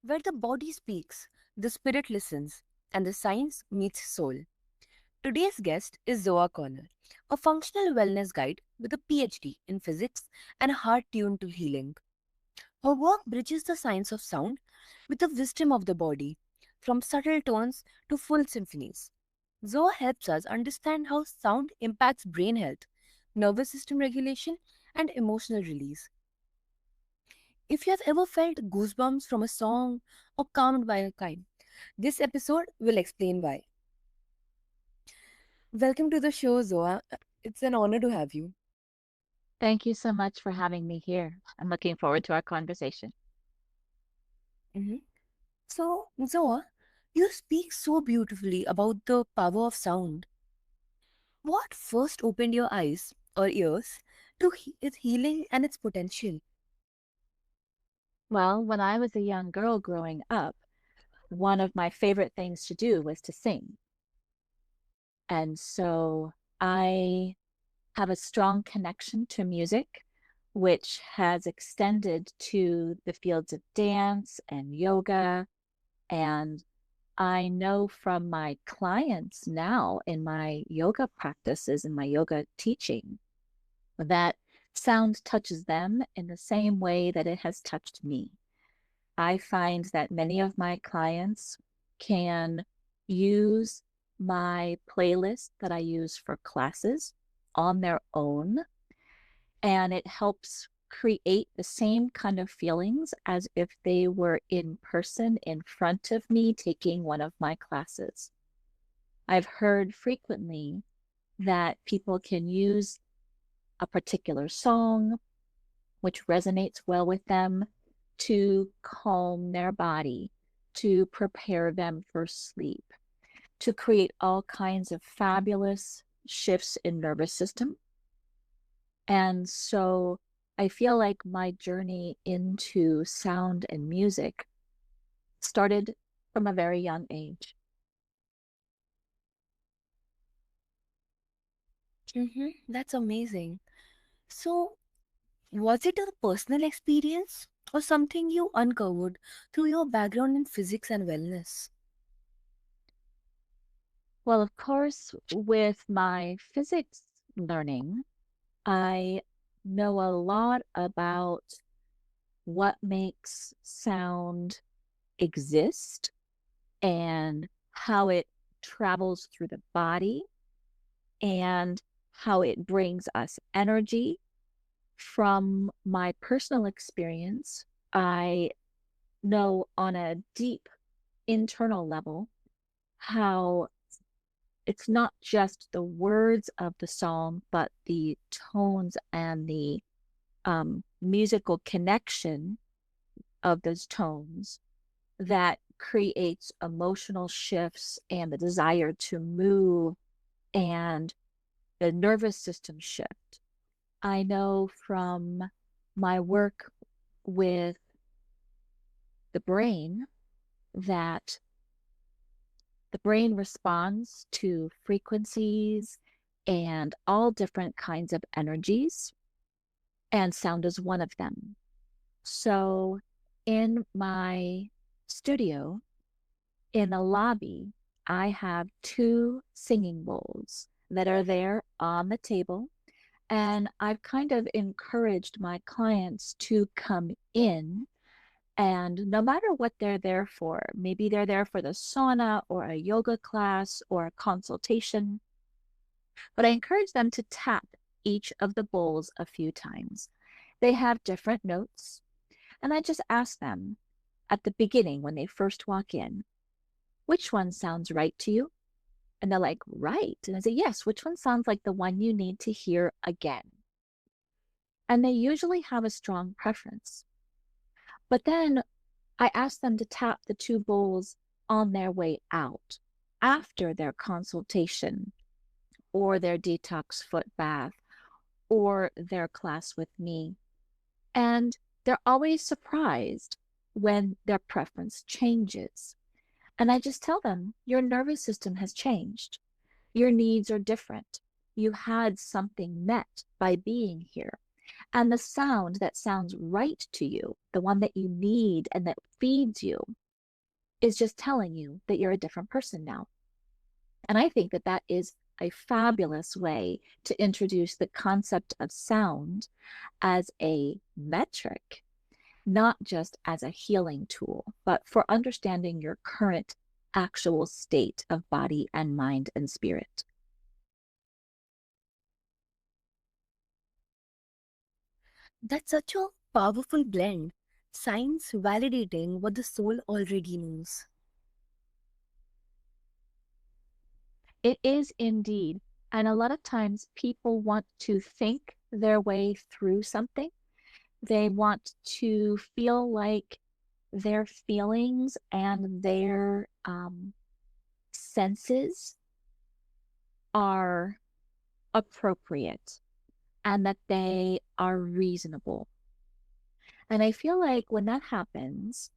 where the body speaks, the spirit listens, and the science meets soul. Today's guest is Zoa Conner, a functional wellness guide with a PhD in physics and a heart tuned to healing. Her work bridges the science of sound with the wisdom of the body, from subtle tones to full symphonies. Zoa helps us understand how sound impacts brain health, nervous system regulation, and emotional release. If you have ever felt goosebumps from a song or calmed by a kind, this episode will explain why. Welcome to the show, Zoa. It's an honor to have you. Thank you so much for having me here. I'm looking forward to our conversation. Mhm. So, Zoa, you speak so beautifully about the power of sound. What first opened your eyes or ears to its healing and its potential? Well, when I was a young girl growing up, one of my favorite things to do was to sing. And so I have a strong connection to music, which has extended to the fields of dance and yoga. And I know from my clients now in my yoga practices and my yoga teaching that sound touches them in the same way that it has touched me. I find that many of my clients can use my playlist that I use for classes on their own, and it helps create the same kind of feelings as if they were in person in front of me taking one of my classes. I've heard frequently that people can use a particular song which resonates well with them, to calm their body, to prepare them for sleep, to create all kinds of fabulous shifts in nervous system. And so I feel like my journey into sound and music started from a very young age. That's amazing. So, was it a personal experience or something you uncovered through your background in physics and wellness? Well, of course, with my physics learning, I know a lot about what makes sound exist and how it travels through the body and how it brings us energy. From my personal experience, I know on a deep internal level how it's not just the words of the song, but the tones and the musical connection of those tones that creates emotional shifts and the desire to move and the nervous system shift. I know from my work with the brain that the brain responds to frequencies and all different kinds of energies, and sound is one of them. So, in my studio, in the lobby, I have two singing bowls that are there on the table. And I've kind of encouraged my clients to come in, and no matter what they're there for, maybe they're there for the sauna or a yoga class or a consultation, but I encourage them to tap each of the bowls a few times. They have different notes, and I just ask them at the beginning when they first walk in, which one sounds right to you? And they're like, right. And I say, yes, which one sounds like the one you need to hear again? And they usually have a strong preference. But then I ask them to tap the two bowls on their way out after their consultation or their detox foot bath or their class with me. And they're always surprised when their preference changes. And I just tell them, your nervous system has changed. Your needs are different. You had something met by being here. And the sound that sounds right to you, the one that you need and that feeds you, is just telling you that you're a different person now. And I think that that is a fabulous way to introduce the concept of sound as a metric, not just as a healing tool, but for understanding your current actual state of body and mind and spirit. That's such a powerful blend. Science validating what the soul already knows. It is indeed. And a lot of times people want to think their way through something. They want to feel like their feelings and their senses are appropriate and that they are reasonable. And I feel like when that happens,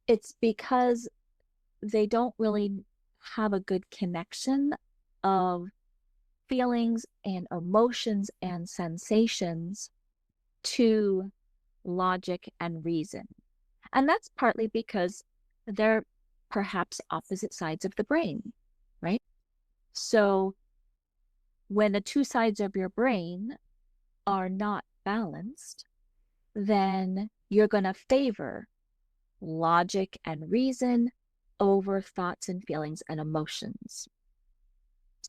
it's because they don't really have a good connection of feelings and emotions and sensations to logic and reason. And that's partly because they're perhaps opposite sides of the brain, right? So when the two sides of your brain are not balanced, then you're going to favor logic and reason over thoughts and feelings and emotions.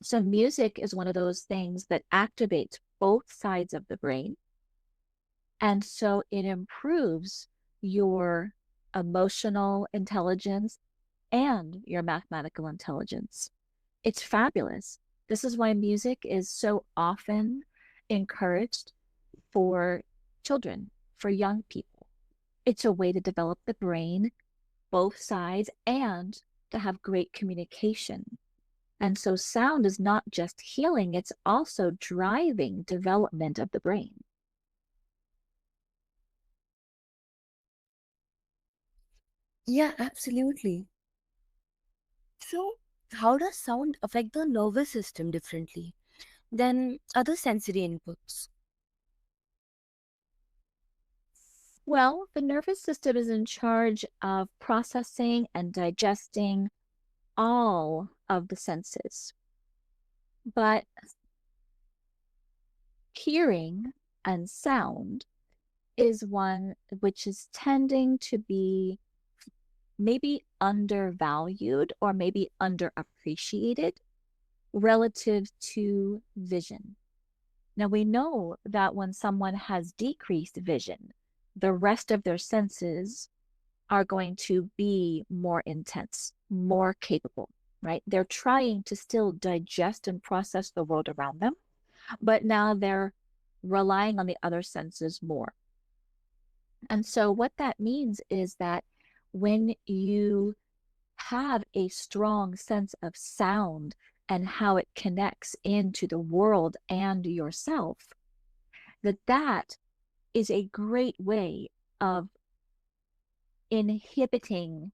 So, music is one of those things that activates both sides of the brain. And so it improves your emotional intelligence and your mathematical intelligence. It's fabulous. This is why music is so often encouraged for children, for young people. It's a way to develop the brain, both sides, and to have great communication. And so sound is not just healing, it's also driving development of the brain. Yeah, absolutely. So, how does sound affect the nervous system differently than other sensory inputs? Well, the nervous system is in charge of processing and digesting all of the senses. But hearing and sound is one which is tending to be maybe undervalued or maybe underappreciated relative to vision. Now, we know that when someone has decreased vision, the rest of their senses are going to be more intense, more capable, right? They're trying to still digest and process the world around them, but now they're relying on the other senses more. And so, what that means is that when you have a strong sense of sound and how it connects into the world and yourself, that is a great way of inhibiting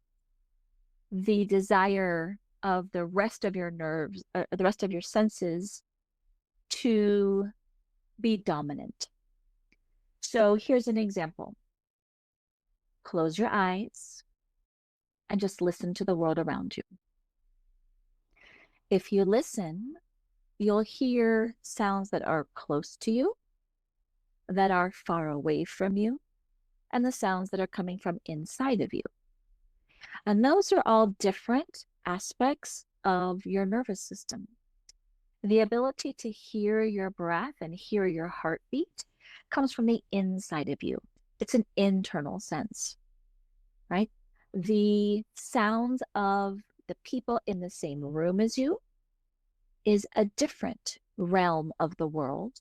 the desire of the rest of your nerves, the rest of your senses to be dominant. So here's an example. Close your eyes and just listen to the world around you. If you listen, you'll hear sounds that are close to you, that are far away from you, and the sounds that are coming from inside of you. And those are all different aspects of your nervous system. The ability to hear your breath and hear your heartbeat comes from the inside of you. It's an internal sense, right? The sounds of the people in the same room as you is a different realm of the world.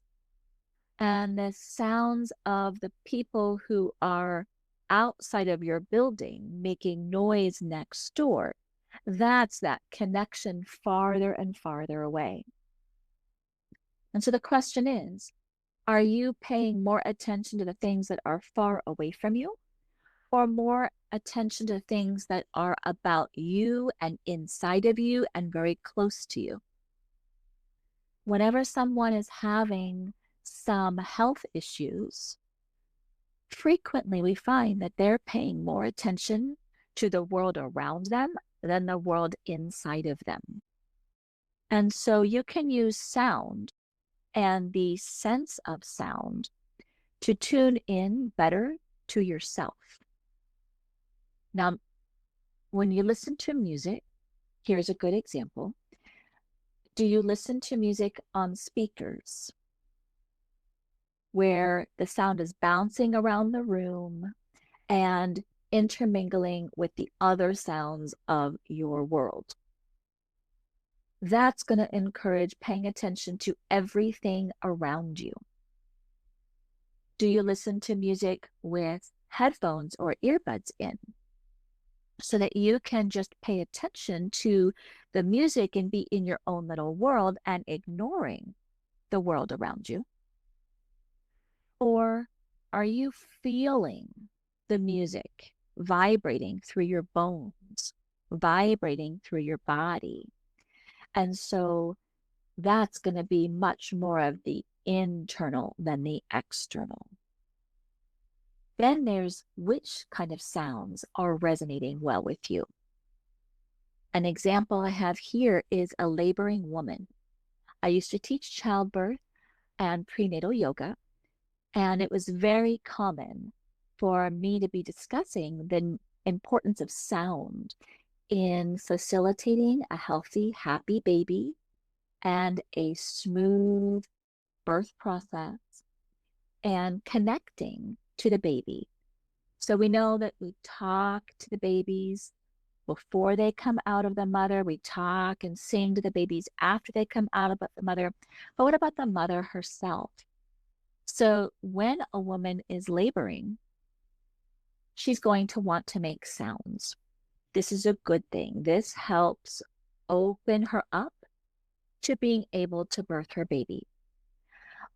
And the sounds of the people who are outside of your building making noise next door, that's that connection farther and farther away. And so the question is, are you paying more attention to the things that are far away from you or more attention to things that are about you and inside of you and very close to you? Whenever someone is having some health issues, frequently we find that they're paying more attention to the world around them than the world inside of them. And so you can use sound and the sense of sound to tune in better to yourself. Now, when you listen to music, here's a good example. Do you listen to music on speakers where the sound is bouncing around the room and intermingling with the other sounds of your world? That's going to encourage paying attention to everything around you. Do you listen to music with headphones or earbuds in so that you can just pay attention to the music and be in your own little world and ignoring the world around you? Or are you feeling the music vibrating through your bones, vibrating through your body? And so that's going to be much more of the internal than the external. Then there's which kind of sounds are resonating well with you. An example I have here is a laboring woman. I used to teach childbirth and prenatal yoga, and it was very common for me to be discussing the importance of sound in facilitating a healthy, happy baby and a smooth birth process and connecting to the baby. So we know that we talk to the babies before they come out of the mother. We talk and sing to the babies after they come out of the mother. But what about the mother herself? So when a woman is laboring, she's going to want to make sounds. This is a good thing. This helps open her up to being able to birth her baby.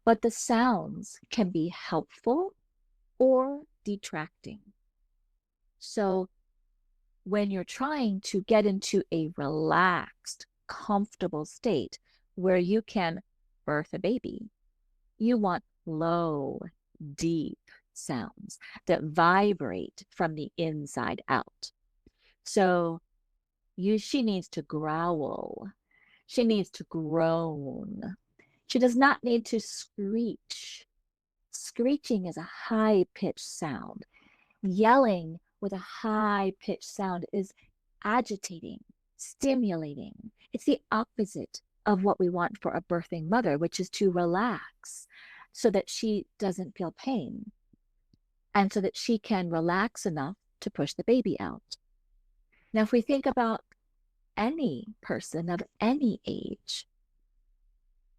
But the sounds can be helpful or detracting. So when you're trying to get into a relaxed, comfortable state where you can birth a baby, you want low, deep sounds that vibrate from the inside out. So she needs to growl. She needs to groan. She does not need to screech. Screeching is a high-pitched sound. Yelling with a high-pitched sound is agitating, stimulating. It's the opposite of what we want for a birthing mother, which is to relax so that she doesn't feel pain and so that she can relax enough to push the baby out. Now, if we think about any person of any age,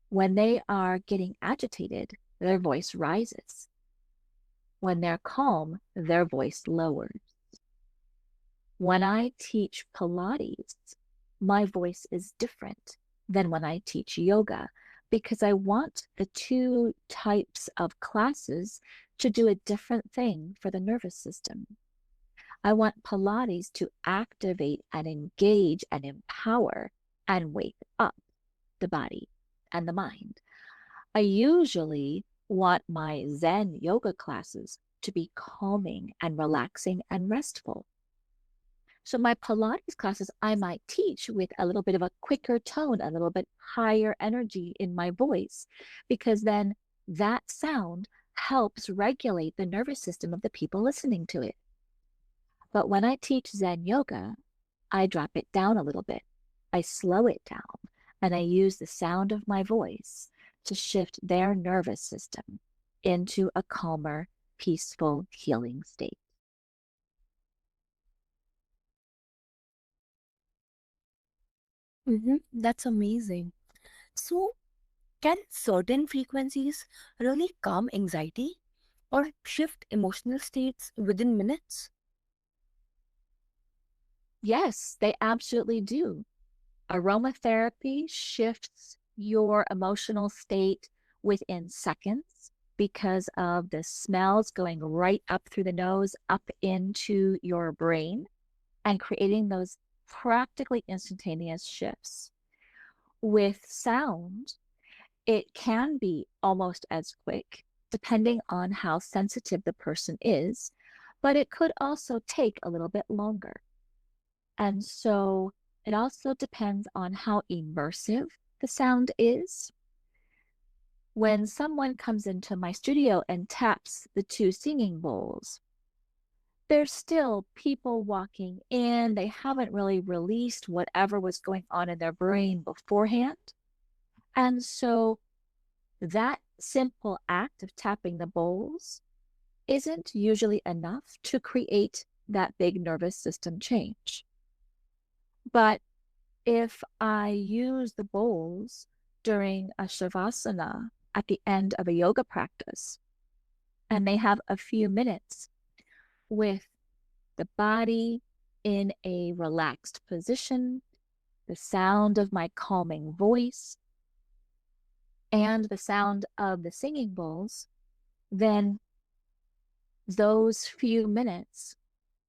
when they are getting agitated, their voice rises. When they're calm, their voice lowers. When I teach Pilates, my voice is different than when I teach yoga because I want the two types of classes to do a different thing for the nervous system. I want Pilates to activate and engage and empower and wake up the body and the mind. I usually want my Zen yoga classes to be calming and relaxing and restful. So my Pilates classes, I might teach with a little bit of a quicker tone, a little bit higher energy in my voice, because then that sound helps regulate the nervous system of the people listening to it. But when I teach Zen yoga, I drop it down a little bit. I slow it down and I use the sound of my voice to shift their nervous system into a calmer, peaceful, healing state. That's amazing. So, can certain frequencies really calm anxiety or shift emotional states within minutes? Yes, they absolutely do. Aromatherapy shifts your emotional state within seconds because of the smells going right up through the nose, up into your brain, and creating those practically instantaneous shifts. With sound, It can be almost as quick, depending on how sensitive the person is, but it could also take a little bit longer. And so it also depends on how immersive the sound is. When someone comes into my studio and taps the two singing bowls, there's still people walking in. They haven't really released whatever was going on in their brain beforehand. And so that simple act of tapping the bowls isn't usually enough to create that big nervous system change. But if I use the bowls during a shavasana at the end of a yoga practice, and they have a few minutes with the body in a relaxed position, the sound of my calming voice, and the sound of the singing bowls, then those few minutes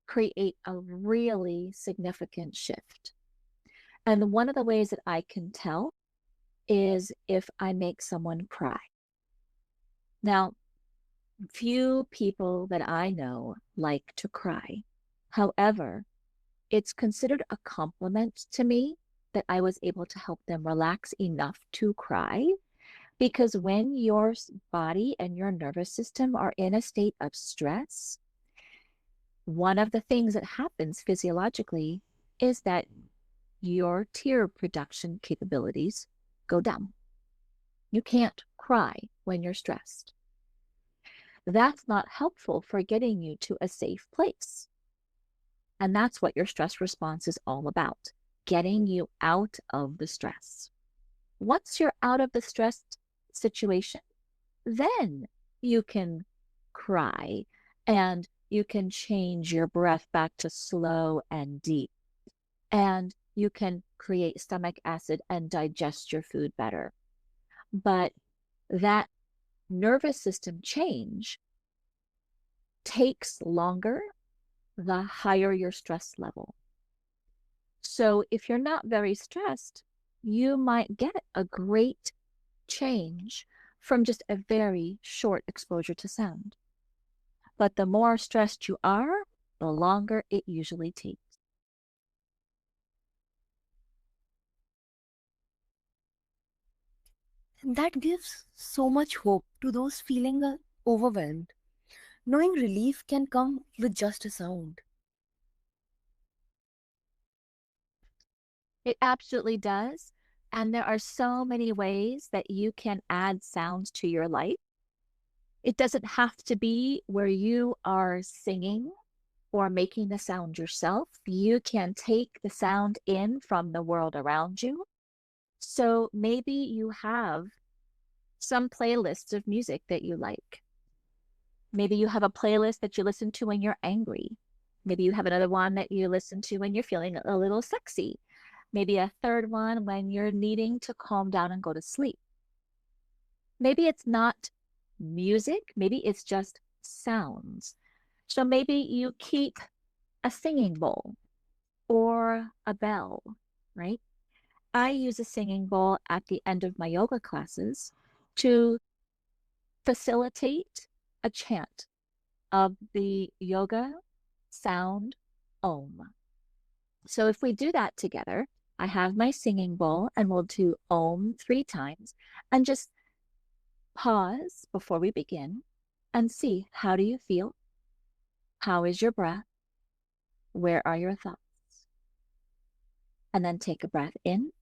create a really significant shift. And one of the ways that I can tell is if I make someone cry. Now, few people that I know like to cry. However, it's considered a compliment to me that I was able to help them relax enough to cry. Because when your body and your nervous system are in a state of stress, one of the things that happens physiologically is that your tear production capabilities go down. You can't cry when you're stressed. That's not helpful for getting you to a safe place. And that's what your stress response is all about, getting you out of the stress. Once you're out of the stressed situation, then you can cry and you can change your breath back to slow and deep. And you can create stomach acid and digest your food better. But that nervous system change takes longer the higher your stress level. So if you're not very stressed, you might get a great change from just a very short exposure to sound. But the more stressed you are, the longer it usually takes. That gives so much hope to those feeling overwhelmed, knowing relief can come with just a sound. It absolutely does. And there are so many ways that you can add sounds to your life. It doesn't have to be where you are singing or making the sound yourself. You can take the sound in from the world around you. So maybe you have some playlists of music that you like. Maybe you have a playlist that you listen to when you're angry. Maybe you have another one that you listen to when you're feeling a little sexy. Maybe a third one when you're needing to calm down and go to sleep. Maybe it's not music, maybe it's just sounds. So maybe you keep a singing bowl or a bell, right? I use a singing bowl at the end of my yoga classes to facilitate a chant of the yoga sound Om. So if we do that together, I have my singing bowl and we'll do Om 3 times and just pause before we begin and see, how do you feel? How is your breath? Where are your thoughts? And then take a breath in.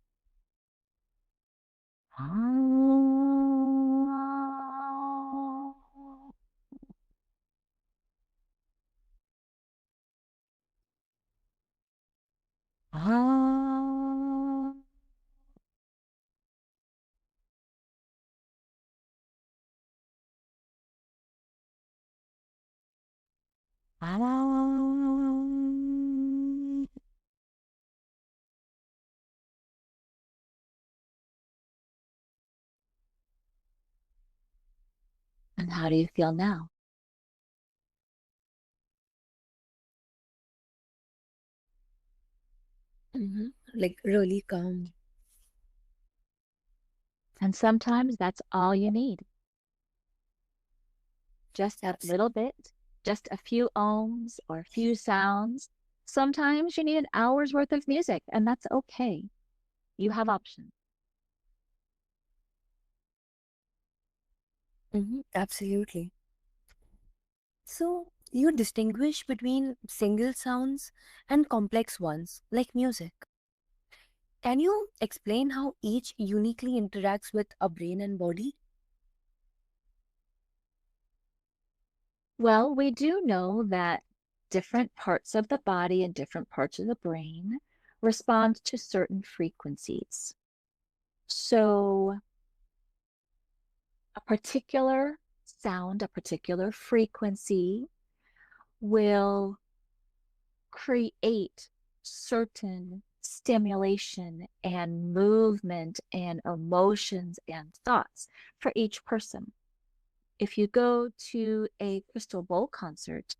And how do you feel now? Like really calm. And sometimes that's all you need, just a little Absolutely. bit, just a few ohms or a few sounds. Sometimes you need an hour's worth of music, and that's okay. You have options. Absolutely. So, you distinguish between single sounds and complex ones, like music. Can you explain how each uniquely interacts with our brain and body? Well, we do know that different parts of the body and different parts of the brain respond to certain frequencies. So, a particular sound, a particular frequency will create certain stimulation and movement and emotions and thoughts for each person. If you go to a Crystal Bowl concert,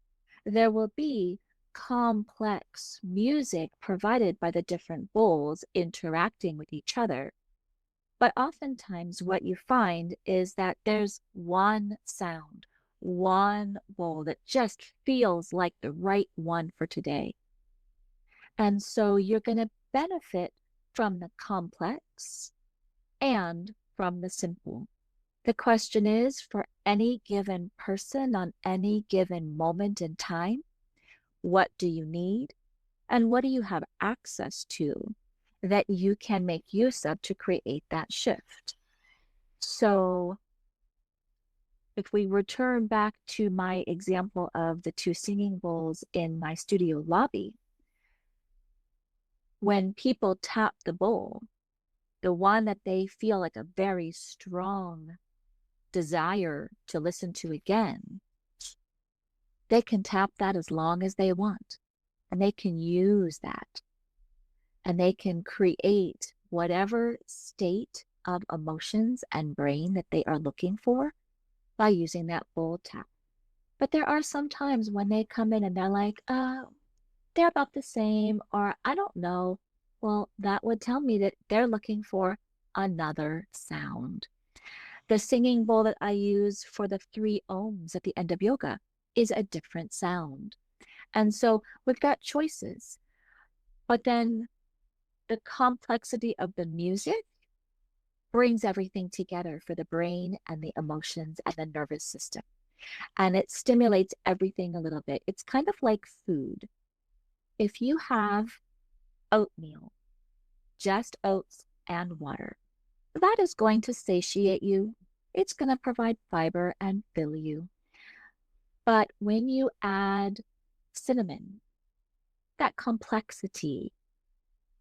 there will be complex music provided by the different bowls interacting with each other. But oftentimes, what you find is that there's one sound, one bowl that just feels like the right one for today. And so you're going to benefit from the complex and from the simple. The question is, for any given person on any given moment in time, what do you need and what do you have access to that you can make use of to create that shift? So, if we return back to my example of the two singing bowls in my studio lobby, when people tap the bowl, the one that they feel like a very strong desire to listen to again, they can tap that as long as they want. And they can use that and they can create whatever state of emotions and brain that they are looking for by using that bowl tap. But there are some times when they come in and they're like, they're about the same, or I don't know. Well, that would tell me that they're looking for another sound. The singing bowl that I use for the 3 ohms at the end of yoga is a different sound. And so we've got choices. But then the complexity of the music brings everything together for the brain and the emotions and the nervous system. And it stimulates everything a little bit. It's kind of like food. If you have oatmeal, just oats and water, that is going to satiate you. It's going to provide fiber and fill you. But when you add cinnamon, that complexity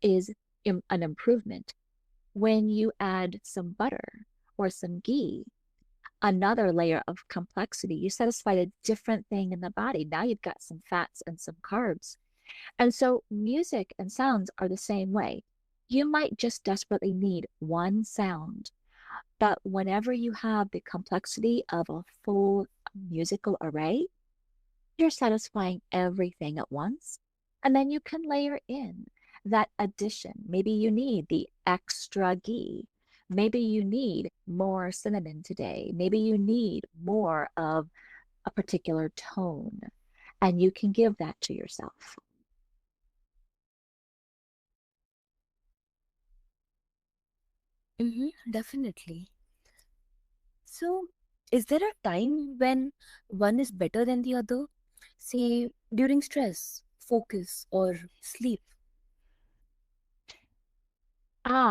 is an improvement. When you add some butter or some ghee, another layer of complexity, you satisfied a different thing in the body. Now you've got some fats and some carbs. And so music and sounds are the same way. You might just desperately need one sound, but whenever you have the complexity of a full musical array, you're satisfying everything at once. And then you can layer in that addition. Maybe you need the extra ghee. Maybe you need more cinnamon today. Maybe you need more of a particular tone. And you can give that to yourself. Definitely. So, is there a time when one is better than the other? Say, during stress, focus, or sleep?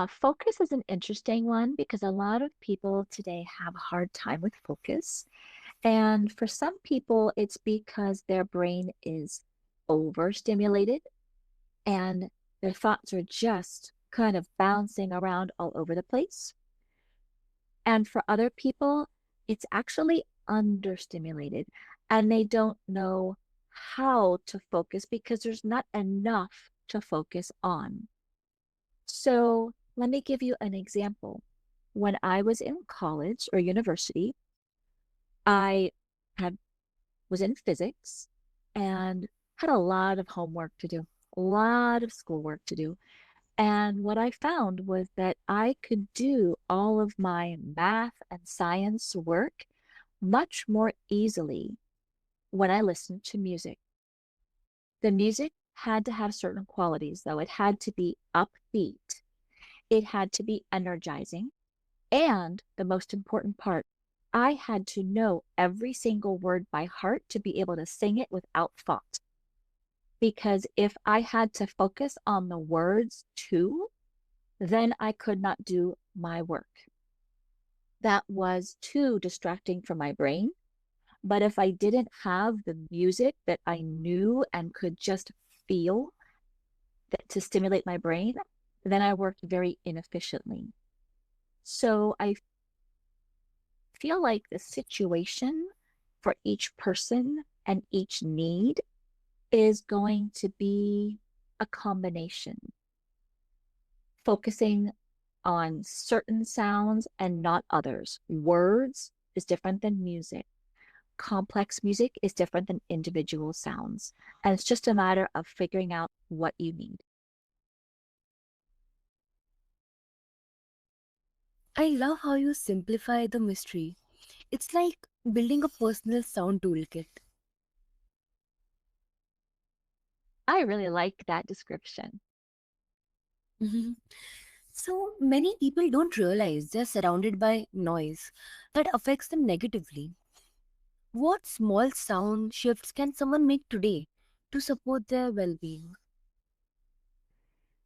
Focus is an interesting one because a lot of people today have a hard time with focus. And for some people, it's because their brain is overstimulated and their thoughts are just kind of bouncing around all over the place. And for other people, it's actually understimulated and they don't know how to focus because there's not enough to focus on. So let me give you an example. When I was in college or university, I had was in physics and had a lot of homework to do, a lot of schoolwork to do. And what I found was that I could do all of my math and science work much more easily when I listened to music. The music had to have certain qualities, though. It had to be upbeat, it had to be energizing, and the most important part, I had to know every single word by heart to be able to sing it without thought. Because if I had to focus on the words too, then I could not do my work. That was too distracting for my brain. But if I didn't have the music that I knew and could just feel that to stimulate my brain, then I worked very inefficiently. So I feel like the situation for each person and each need is going to be a combination, focusing on certain sounds and not others. Words is different than music. Complex music is different than individual sounds. And it's just a matter of figuring out what you need. I love how you simplify the mystery. It's like building a personal sound toolkit. I really like that description. Mhm. So many people don't realize they're surrounded by noise that affects them negatively. What small sound shifts can someone make today to support their well being?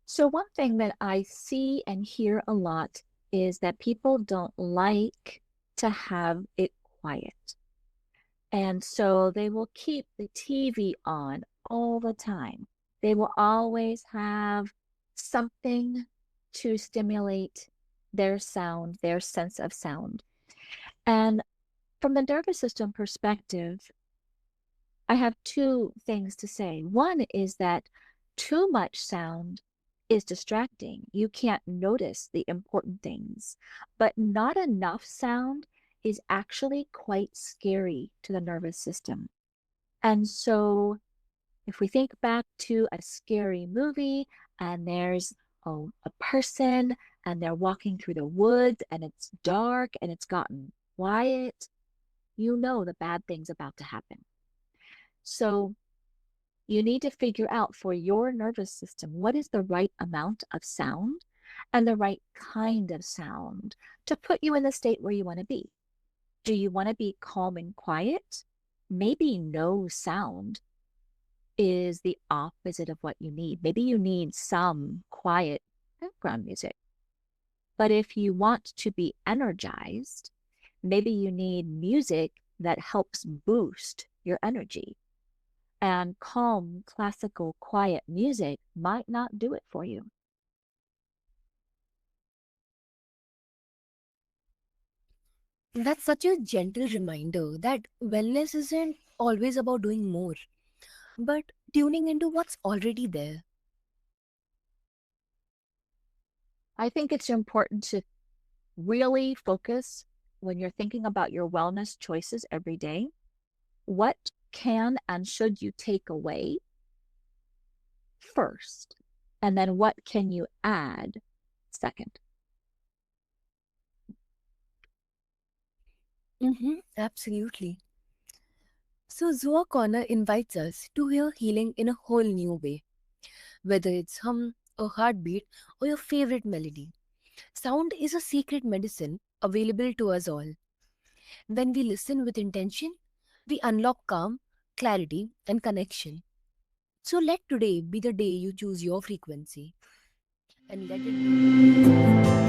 So, one thing that I see and hear a lot is that people don't like to have it quiet. And so they will keep the TV on all the time. They will always have something to stimulate their sound, their sense of sound. And from the nervous system perspective, I have two things to say. One is that too much sound is distracting. You can't notice the important things, but not enough sound is actually quite scary to the nervous system. And so, if we think back to a scary movie and there's a person and they're walking through the woods and it's dark and it's gotten quiet, you know the bad thing's about to happen. So, you need to figure out for your nervous system what is the right amount of sound and the right kind of sound to put you in the state where you want to be. Do you want to be calm and quiet? Maybe no sound is the opposite of what you need. Maybe you need some quiet background music. But if you want to be energized, maybe you need music that helps boost your energy. And calm, classical, quiet music might not do it for you. That's such a gentle reminder that wellness isn't always about doing more, but tuning into what's already there. I think it's important to really focus when you're thinking about your wellness choices every day. What can and should you take away first? And then what can you add second? Absolutely. So, Zoa Conner invites us to hear healing in a whole new way, whether it's hum, a heartbeat, or your favorite melody. Sound is a secret medicine available to us all. When we listen with intention, we unlock calm, clarity, and connection. So, let today be the day you choose your frequency and let it be.